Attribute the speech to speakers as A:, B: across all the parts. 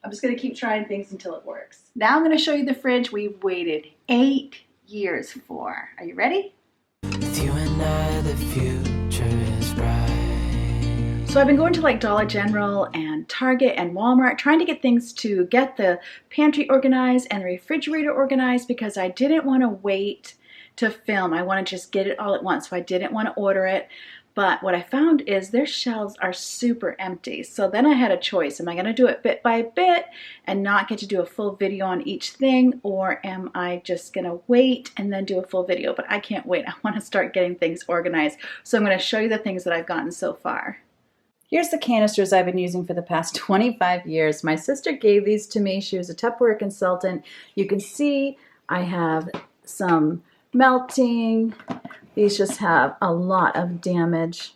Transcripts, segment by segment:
A: I'm just going to keep trying things until it works. Now I'm going to show you the fridge we've waited 8 years for. Are you ready?
B: With you and I, the future is bright.
A: So I've been going to like Dollar General and Target and Walmart trying to get things to get the pantry organized and the refrigerator organized because I didn't want to wait to film. I want to just get it all at once, so I didn't want to order it. But what I found is their shelves are super empty. So then I had a choice. Am I going to do it bit by bit and not get to do a full video on each thing? Or am I just going to wait and then do a full video? But I can't wait. I want to start getting things organized. So I'm going to show you the things that I've gotten so far. Here's the canisters I've been using for the past 25 years. My sister gave these to me. She was a Tupperware consultant. You can see I have some melting. These just have a lot of damage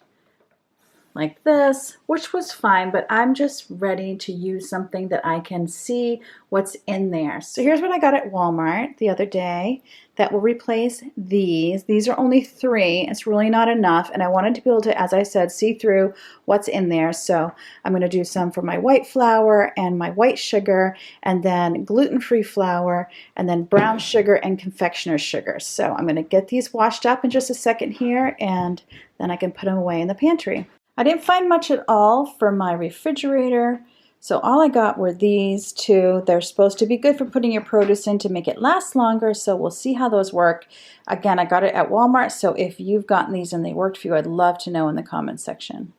A: like this, which was fine, but I'm just ready to use something that I can see what's in there. So here's what I got at Walmart the other day that will replace these. These are only 3. It's really not enough, and I wanted to be able to, as I said, see through what's in there. So I'm going to do some for my white flour and my white sugar, and then gluten-free flour, and then brown sugar and confectioner's sugar. So I'm going to get these washed up in just a second here, and then I can put them away in the pantry. I didn't find much at all for my refrigerator, so all I got were these 2. They're supposed to be good for putting your produce in to make it last longer, so we'll see how those work. Again, I got it at Walmart, so if you've gotten these and they worked for you, I'd love to know in the comments section.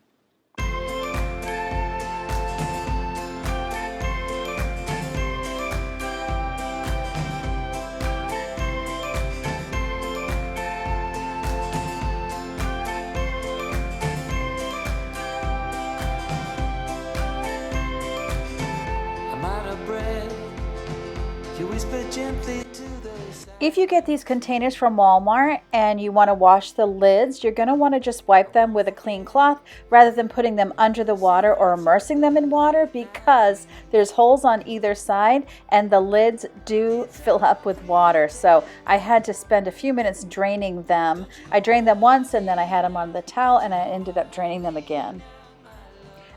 A: If you get these containers from Walmart and you want to wash the lids, you're going to want to just wipe them with a clean cloth rather than putting them under the water or immersing them in water, because there's holes on either side and the lids do fill up with water. So I had to spend a few minutes draining them. I drained them once and then I had them on the towel and I ended up draining them again.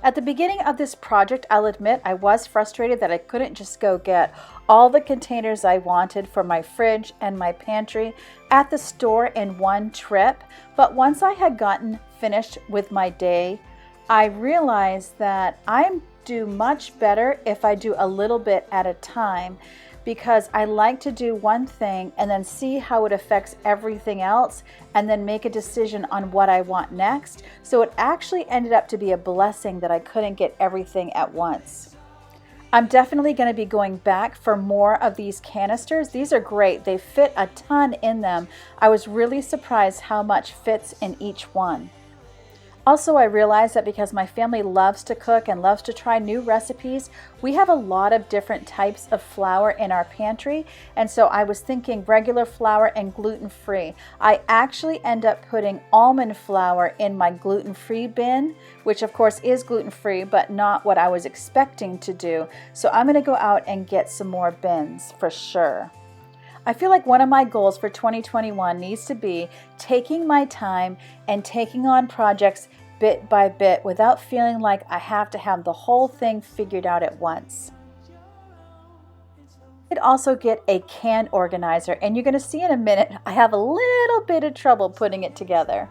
A: At the beginning of this project, I'll admit I was frustrated that I couldn't just go get all the containers I wanted for my fridge and my pantry at the store in one trip. But once I had gotten finished with my day, I realized that I do much better if I do a little bit at a time, because I like to do one thing and then see how it affects everything else and then make a decision on what I want next. So it actually ended up to be a blessing that I couldn't get everything at once. I'm definitely going to be going back for more of these canisters. These are great. They fit a ton in them. I was really surprised how much fits in each one. Also, I realized that because my family loves to cook and loves to try new recipes, we have a lot of different types of flour in our pantry, and so I was thinking regular flour and gluten-free. I actually end up putting almond flour in my gluten-free bin, which of course is gluten-free, but not what I was expecting to do. So I'm going to go out and get some more bins for sure. I feel like one of my goals for 2021 needs to be taking my time and taking on projects bit by bit without feeling like I have to have the whole thing figured out at once. I'd also get a can organizer, and you're going to see in a minute I have a little bit of trouble putting it together.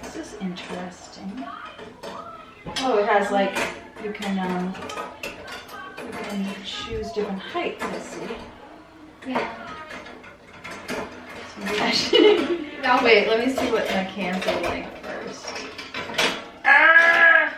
A: This is interesting. Oh, it has like, you can choose different heights, let's see. Yeah. Now wait, let me see what my cans are like first. Ah!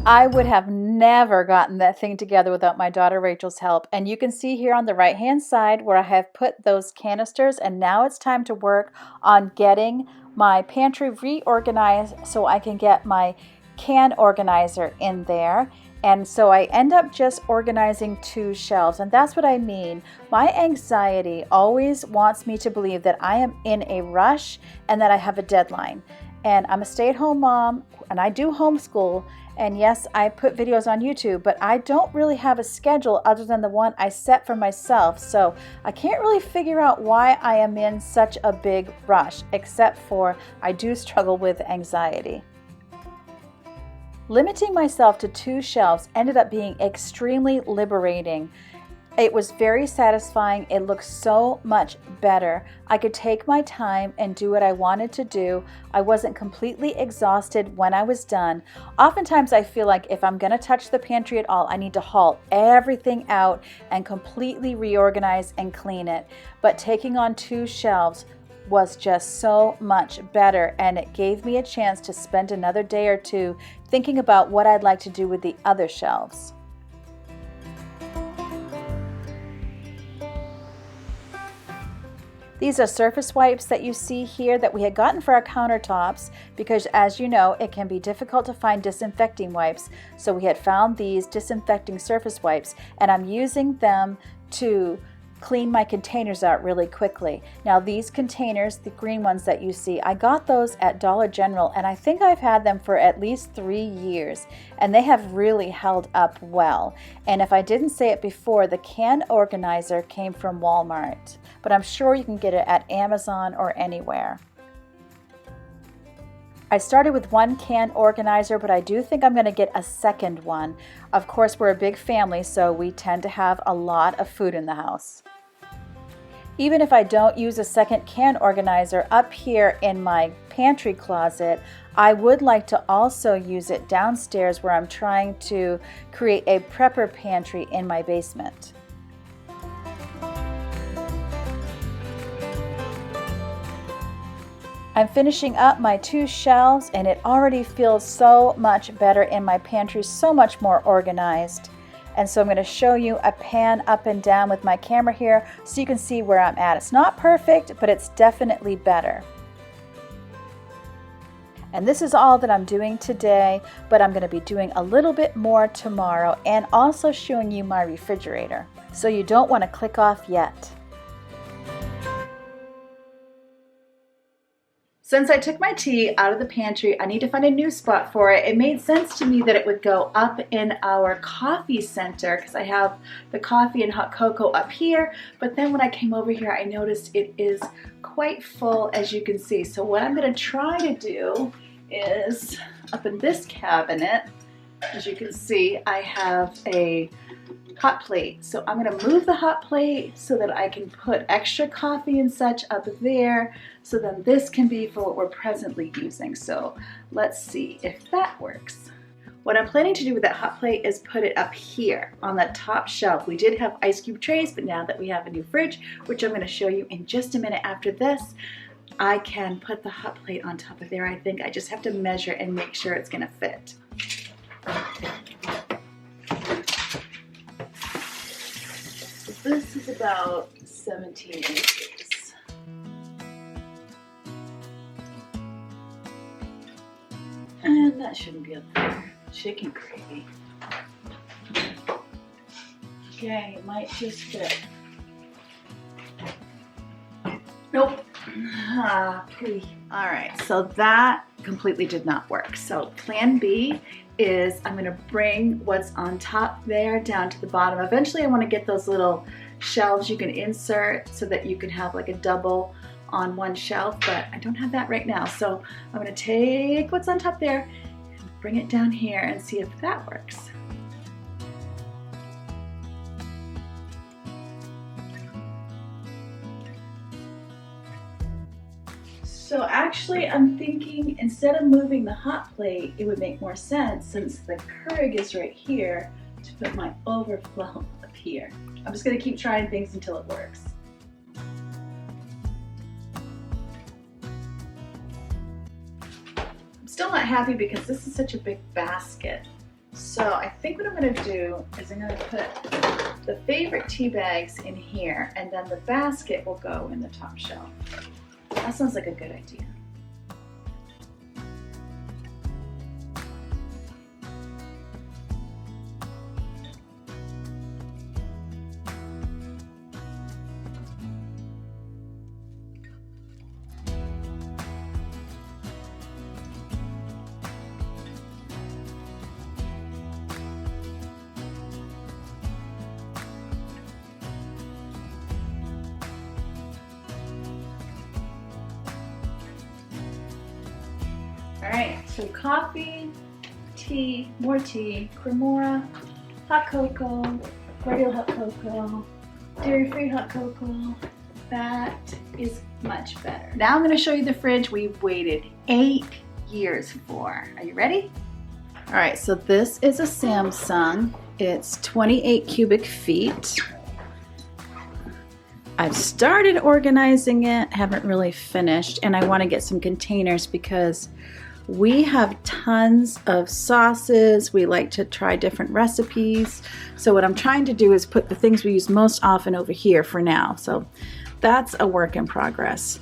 A: I would have never gotten that thing together without my daughter Rachel's help. And you can see here on the right hand side where I have put those canisters, and now it's time to work on getting my pantry reorganized so I can get my can organizer in there. And so I end up just organizing 2 shelves, and that's what I mean. My anxiety always wants me to believe that I am in a rush and that I have a deadline. And I'm a stay-at-home mom, and I do homeschool, and yes, I put videos on YouTube, but I don't really have a schedule other than the one I set for myself. So I can't really figure out why I am in such a big rush, except for I do struggle with anxiety. Limiting myself to 2 shelves ended up being extremely liberating. It was very satisfying. It looked so much better. I could take my time and do what I wanted to do. I wasn't completely exhausted when I was done. Oftentimes I feel like if I'm going to touch the pantry at all, I need to haul everything out and completely reorganize and clean it. But taking on 2 shelves was just so much better, and it gave me a chance to spend another day or 2 thinking about what I'd like to do with the other shelves. These are surface wipes that you see here that we had gotten for our countertops because, as you know, it can be difficult to find disinfecting wipes. So we had found these disinfecting surface wipes, and I'm using them to clean my containers out really quickly. Now these containers, the green ones that you see, I got those at Dollar General, and I think I've had them for at least 3 years, and they have really held up well. And if I didn't say it before, the can organizer came from Walmart, but I'm sure you can get it at Amazon or anywhere. I started with 1 can organizer, but I do think I'm going to get a second one. Of course, we're a big family, so we tend to have a lot of food in the house. Even if I don't use a second can organizer up here in my pantry closet, I would like to also use it downstairs where I'm trying to create a prepper pantry in my basement. I'm finishing up my 2 shelves, and it already feels so much better in my pantry, so much more organized. And so I'm going to show you a pan up and down with my camera here so you can see where I'm at. It's not perfect, but it's definitely better. And this is all that I'm doing today, but I'm going to be doing a little bit more tomorrow and also showing you my refrigerator. So you don't want to click off yet. Since I took my tea out of the pantry, I need to find a new spot for it. It made sense to me that it would go up in our coffee center because I have the coffee and hot cocoa up here. But then when I came over here, I noticed it is quite full, as you can see. So what I'm going to try to do is up in this cabinet, as you can see, I have a hot plate. So I'm going to move the hot plate so that I can put extra coffee and such up there. So then this can be for what we're presently using. So let's see if that works. What I'm planning to do with that hot plate is put it up here on the top shelf. We did have ice cube trays, but now that we have a new fridge, which I'm going to show you in just a minute after this, I can put the hot plate on top of there. I think I just have to measure and make sure it's going to fit. This is about 17 inches. And that shouldn't be up there. Chicken gravy. Okay, it might just fit. Nope. Alright, so that completely did not work. So plan B is I'm going to bring what's on top there down to the bottom. Eventually I want to get those little shelves you can insert so that you can have like a double on one shelf, but I don't have that right now. So I'm going to take what's on top there and bring it down here and see if that works. So actually I'm thinking instead of moving the hot plate, it would make more sense, since the Keurig is right here, to put my overflow up here. I'm just going to keep trying things until it works. I'm still not happy because this is such a big basket. So I think what I'm going to do is I'm going to put the favorite tea bags in here, and then the basket will go in the top shelf. That sounds like a good idea. So coffee, tea, more tea, cremora, hot cocoa, regular hot cocoa, dairy-free hot cocoa. That is much better. Now I'm going to show you the fridge we've waited 8 years for. Are you ready? All right, so this is a Samsung. It's 28 cubic feet. I've started organizing it, haven't really finished, and I want to get some containers because we have tons of sauces. We like to try different recipes. So what I'm trying to do is put the things we use most often over here for now. So that's a work in progress.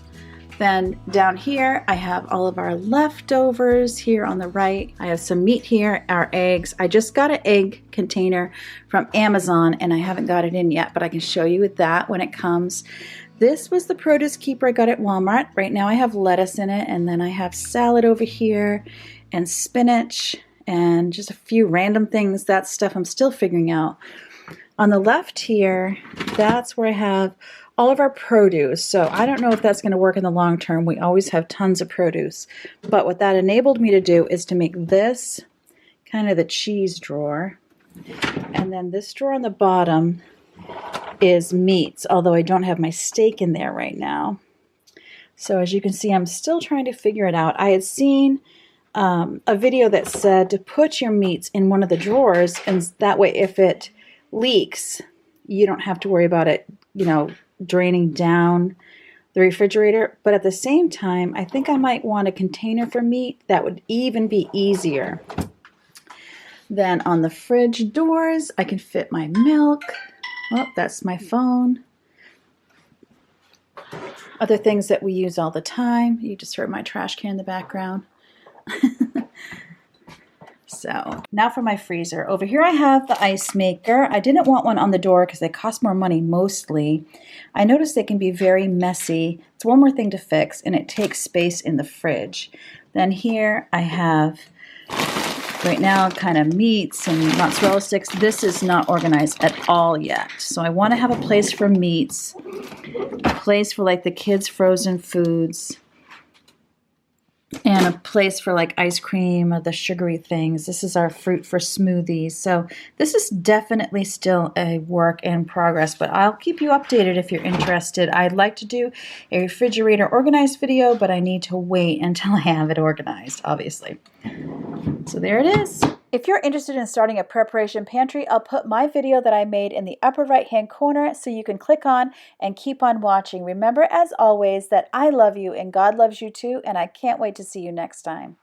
A: Then down here, I have all of our leftovers here on the right. I have some meat here, our eggs. I just got an egg container from Amazon and I haven't got it in yet, but I can show you that when it comes. This was the produce keeper I got at Walmart. Right now I have lettuce in it, and then I have salad over here and spinach and just a few random things. That stuff I'm still figuring out. On the left here, that's where I have all of our produce. So I don't know if that's going to work in the long term. We always have tons of produce. But what that enabled me to do is to make this kind of the cheese drawer. And then this drawer on the bottom is meats, although I don't have my steak in there right now. So as you can see, I'm still trying to figure it out. I had seen a video that said to put your meats in one of the drawers, and that way if it leaks, you don't have to worry about it, draining down the refrigerator. But at the same time, I think I might want a container for meat. That would even be easier. Then on the fridge doors, I can fit my milk. Oh, that's my phone. Other things that we use all the time. You just heard my trash can in the background. So now for my freezer. Over here I have the ice maker. I didn't want one on the door because they cost more money mostly. I noticed they can be very messy. It's one more thing to fix, and it takes space in the fridge. Then here I have, right now, kind of meats and mozzarella sticks. This is not organized at all yet. So I want to have a place for meats, a place for like the kids' frozen foods, and a place for like ice cream or the sugary things. This is our fruit for smoothies. So this is definitely still a work in progress, but I'll keep you updated if you're interested. I'd like to do a refrigerator organized video, but I need to wait until I have it organized, obviously. So there it is. If you're interested in starting a preparation pantry, I'll put my video that I made in the upper right-hand corner so you can click on and keep on watching. Remember, as always, that I love you and God loves you too, and I can't wait to see you next time.